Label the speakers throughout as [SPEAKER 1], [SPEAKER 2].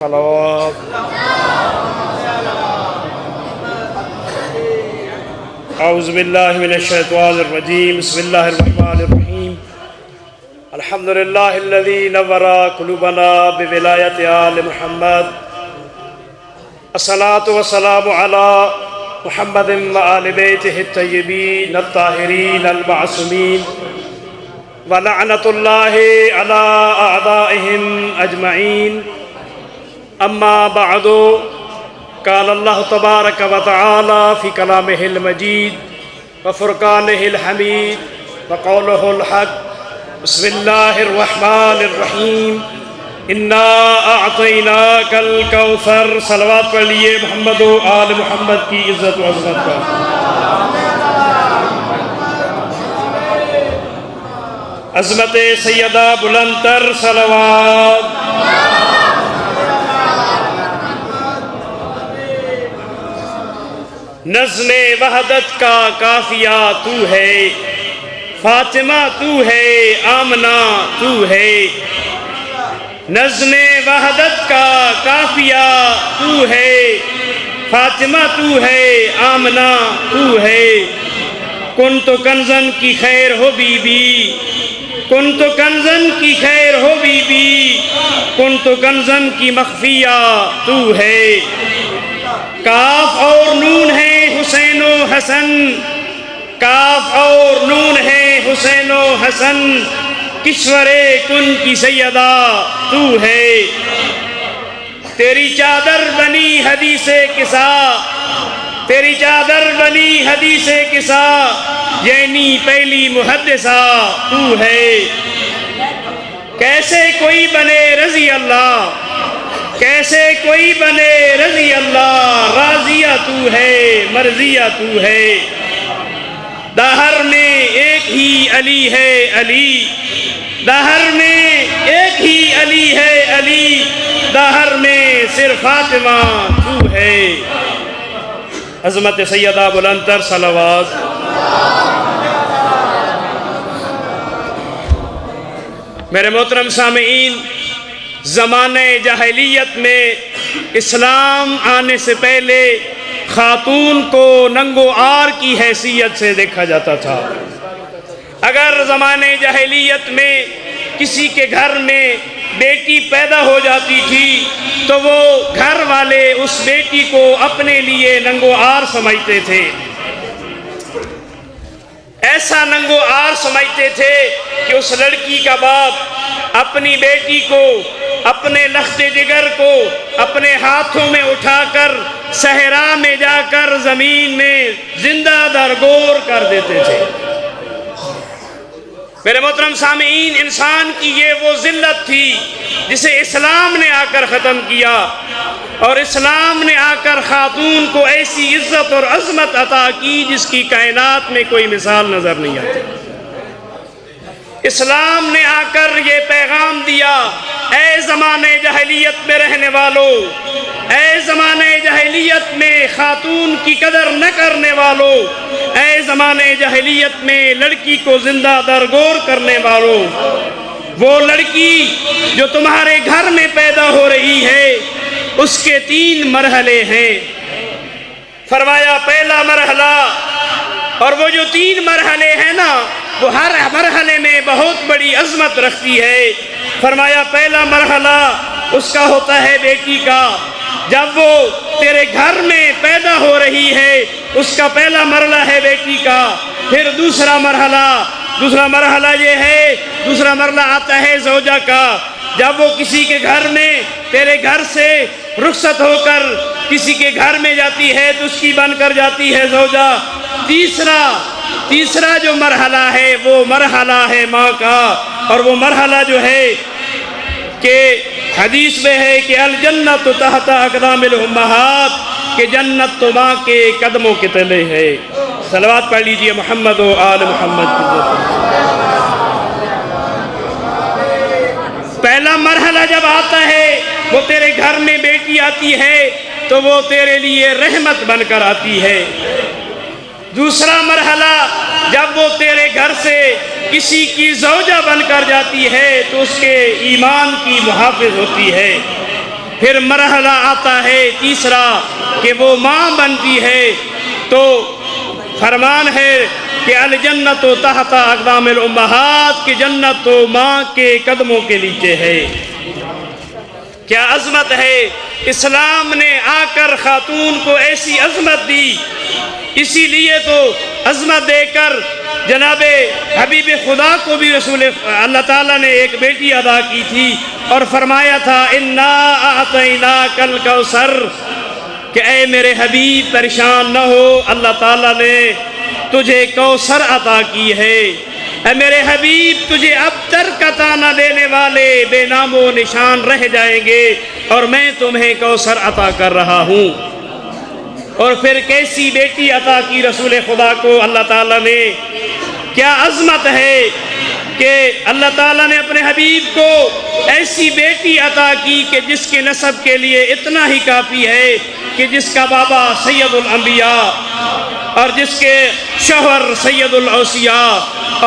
[SPEAKER 1] صلوات اعوذ باللہ من الشیطان الرجیم بسم اللہ الرحمن الرحیم الحمد للہ الذی نور قلوبنا بولایت آل محمد الصلاة والسلام علی محمد وآل بیتہ الطیبین الطاہرین المعصومین ولعنۃ اللہ علی اعدائہم اجمعین اما بعد قال اللہ تبارک و تعالی فی کلامہ المجید وفرقانہ الحمید وقولہ الحق بسم اللہ الرحمن الرحیم انا اعطیناک الکوثر صلوات پڑھ لیے محمد و آل محمد کی عزت و عظمت پر عظمت سیدہ بلند تر صلوات نظم وحدت کا قافیہ تو ہے فاطمہ تو ہے آمنہ تو ہے نظم وحدت کا قافیہ تو ہے فاطمہ تو ہے آمنہ تو ہے کن تو کنزن کی خیر ہو بی بی کن تو کنزن کی خیر ہو بی بی کن تو کنزن کی مخفیہ تو ہے کاف اور نون ہے حسین و حسن کاف اور نون ہے حسین و حسن کشور کن کی سیدہ تو ہے تیری چادر بنی حدیث کسا تیری چادر بنی حدیث کسا یعنی پہلی محدثہ تو ہے کیسے کوئی بنے رضی اللہ کیسے کوئی بنے رضی اللہ راضیہ تو ہے مرضیہ تو ہے دہر میں ایک ہی علی ہے علی دہر میں ایک ہی علی ہے علی دہر میں صرف فاطمہ تو ہے عظمت سیدہ بلند تر صلوات میرے محترم سامعین زمانہ جاہلیت میں اسلام آنے سے پہلے خاتون کو ننگو آر کی حیثیت سے دیکھا جاتا تھا اگر زمانہ جاہلیت میں کسی کے گھر میں بیٹی پیدا ہو جاتی تھی تو وہ گھر والے اس بیٹی کو اپنے لیے ننگو آر سمجھتے تھے ایسا ننگو آر سمجھتے تھے کہ اس لڑکی کا باپ اپنی بیٹی کو اپنے لخت جگر کو اپنے ہاتھوں میں اٹھا کر صحرا میں جا کر زمین میں زندہ درگور کر دیتے تھے میرے محترم سامعین انسان کی یہ وہ ذلت تھی جسے اسلام نے آ کر ختم کیا اور اسلام نے آ کر خاتون کو ایسی عزت اور عظمت عطا کی جس کی کائنات میں کوئی مثال نظر نہیں آتی اسلام نے آ کر یہ پیغام دیا اے زمانہ جاہلیت میں رہنے والوں اے زمانہ جاہلیت میں خاتون کی قدر نہ کرنے والوں اے زمانہ جاہلیت میں لڑکی کو زندہ درگور کرنے والوں وہ لڑکی جو تمہارے گھر میں پیدا ہو رہی ہے اس کے 3 مرحلے ہیں فرمایا پہلا مرحلہ اور وہ جو 3 مرحلے ہیں نا وہ ہر مرحلے میں بہت بڑی عظمت رکھتی ہے فرمایا پہلا مرحلہ اس کا ہوتا ہے بیٹی کا جب وہ تیرے گھر میں پیدا ہو رہی ہے اس کا پہلا مرحلہ ہے بیٹی کا پھر دوسرا مرحلہ یہ ہے دوسرا مرحلہ آتا ہے زوجہ کا جب وہ کسی کے گھر میں تیرے گھر سے رخصت ہو کر کسی کے گھر میں جاتی ہے تو اس کی بن کر جاتی ہے زوجہ تیسرا جو مرحلہ ہے وہ مرحلہ ہے ماں کا اور وہ مرحلہ جو ہے کہ حدیث میں ہے کہ الجنت تحت اقدام الامہات کہ جنت تو ماں کے قدموں کے تلے ہے صلوات پڑھ لیجئے محمد و آل محمد کی پہلا مرحلہ جب آتا ہے وہ تیرے گھر میں بیٹی آتی ہے تو وہ تیرے لیے رحمت بن کر آتی ہے دوسرا مرحلہ جب وہ تیرے گھر سے کسی کی زوجہ بن کر جاتی ہے تو اس کے ایمان کی محافظ ہوتی ہے پھر مرحلہ آتا ہے تیسرا کہ وہ ماں بنتی ہے، تو فرمان ہے کہ الجنت تحت اقدام الامہات، کہ جنت تو ماں کے قدموں کے نیچے ہے۔ کیا عظمت ہے! اسلام نے آ کر خاتون کو ایسی عظمت دی، اسی لیے تو عظمت دے کر جناب حبیب خدا کو بھی رسول اللہ تعالیٰ نے ایک بیٹی عطا کی تھی اور فرمایا تھا انا اعطیناک الکوثر، کہ اے میرے حبیب پریشان نہ ہو، اللہ تعالیٰ نے تجھے کوثر عطا کی ہے۔ اے میرے حبیب تجھے اب تک عطا نہ دینے والے بے نام و نشان رہ جائیں گے، اور میں تمہیں کوثر عطا کر رہا ہوں۔ اور پھر کیسی بیٹی عطا کی رسول خدا کو اللہ تعالیٰ نے! کیا عظمت ہے کہ اللہ تعالیٰ نے اپنے حبیب کو ایسی بیٹی عطا کی کہ جس کے نسب کے لیے اتنا ہی کافی ہے کہ جس کا بابا سید الانبیاء، اور جس کے شوہر سید الاوصیاء،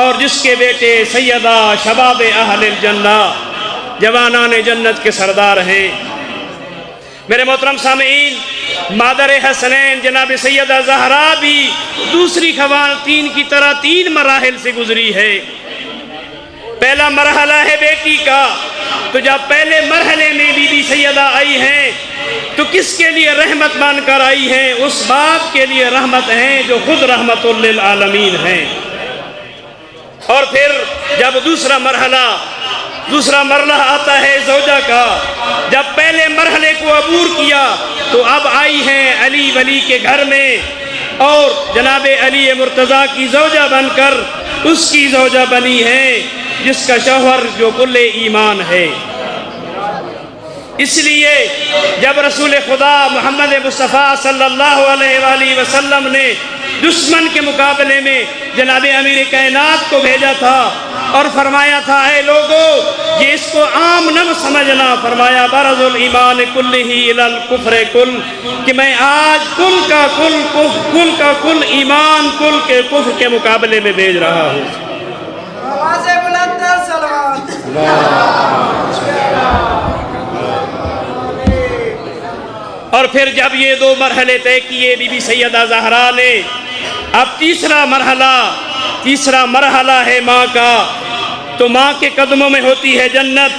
[SPEAKER 1] اور جس کے بیٹے سیدہ شباب اہل الجنہ، جوانان جنت کے سردار ہیں۔ میرے محترم سامعین، مادر حسنین جناب سیدہ زہرا بھی دوسری خواتین کی طرح 3 مراحل سے گزری ہے۔ پہلا مرحلہ ہے بیٹی کا، تو جب پہلے مرحلے میں بی بی سیدہ آئی ہیں تو کس کے لیے رحمت مان کر آئی ہیں؟ اس باپ کے لیے رحمت ہیں جو خود رحمت للعالمین ہیں۔ اور پھر جب دوسرا مرحلہ آتا ہے زوجہ کا، جب پہلے مرحلے کو عبور کیا تو اب آئی ہیں علی ولی کے گھر میں، اور جناب علی مرتضیٰ کی زوجہ بن کر اس کی زوجہ بنی ہے جس کا شوہر جو کل ایمان ہے۔ اس لیے جب رسول خدا محمد مصطفیٰ صلی اللہ علیہ وآلہ وسلم نے دشمن کے مقابلے میں جناب امیر کائنات کو بھیجا تھا اور فرمایا تھا اے لوگو یہ اس کو عام نہ سمجھنا، فرمایا برز الایمان کلہ الی الکفر کل، کہ میں آج کل کا کل ایمان کل کے کفر کے مقابلے میں بھیج رہا ہوں۔
[SPEAKER 2] آواز بلند صلوات۔
[SPEAKER 1] اور پھر جب یہ 2 مرحلے طے کیے بی بی سیدہ زہرا نے، اب تیسرا مرحلہ ہے ماں کا، تو ماں کے قدموں میں ہوتی ہے جنت۔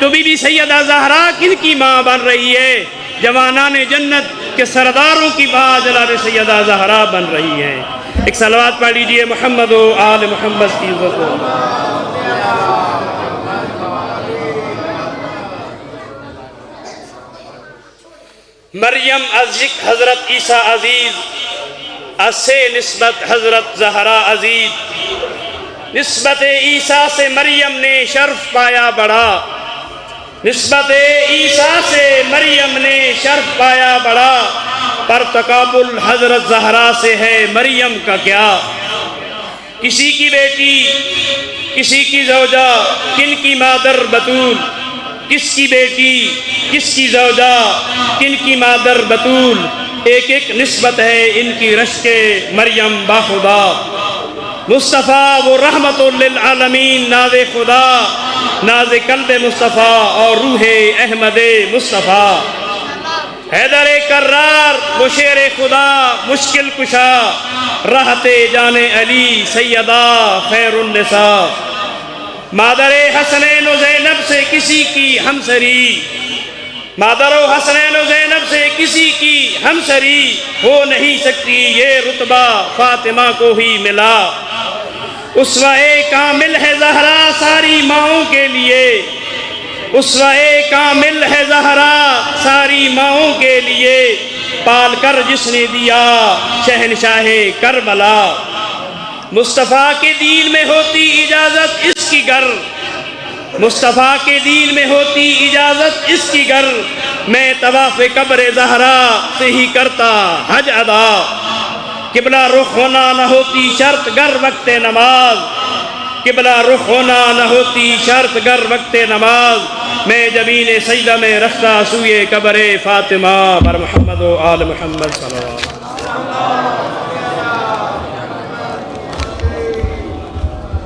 [SPEAKER 1] تو بی بی سیدہ زہرا کن کی ماں بن رہی ہے؟ جوانان جنت کے سرداروں کی ماں جناب سیدہ زہرا بن رہی ہے۔ ایک صلوات پڑھ لیجئے محمد و آل محمد کی عزت ہو۔ مریم از یک حضرت عیسیٰ عزیز، از سے نسبت حضرت زہرا عزیز، نسبت عیسیٰ سے مریم نے شرف پایا بڑا، نسبت عیسیٰ سے مریم نے شرف پایا بڑا، پر تقابل حضرت زہرا سے ہے مریم کا کیا؟ کسی کی بیٹی، کسی کی زوجہ، کن کی مادر بطول، کس کی بیٹی، کس کی زوجہ، کن کی مادر بطول، ایک ایک نسبت ہے ان کی رشک مریم باخدا۔ مصطفیٰ وہ رحمت للعالمین، ناز خدا، ناز قلب مصطفیٰ اور روح احمد مصطفیٰ۔ حیدر کرار وہ شیر خدا، مشکل کشا، راحت جان علی، سیدہ خیر النساء۔ مادر حسنین و زینب سے کسی کی ہمسری، مادر و حسنین و زینب سے کسی کی ہمسری ہو نہیں سکتی، یہ رتبہ فاطمہ کو ہی ملا۔ اسوہ کامل ہے زہرا ساری ماؤں کے لیے، اسوہ کامل ہے زہرا ساری ماؤں کے لیے، پال کر جس نے دیا شہنشاہ کربلا۔ مصطفیٰ کے دین میں ہوتی اجازت اس کی گر، مصطفیٰ کے دین میں ہوتی اجازت اس کی گر، میں طواف قبر زہرا سے ہی کرتا حج ادا۔ قبلہ رخ ہونا نہ ہوتی شرط گر وقت نماز، قبلہ رخ ہونا نہ ہوتی شرط گر وقت نماز، میں جبین سجدہ میں رکھتا سوئے قبر فاطمہ بر محمد و آل محمد صلی اللہ علیہ وسلم۔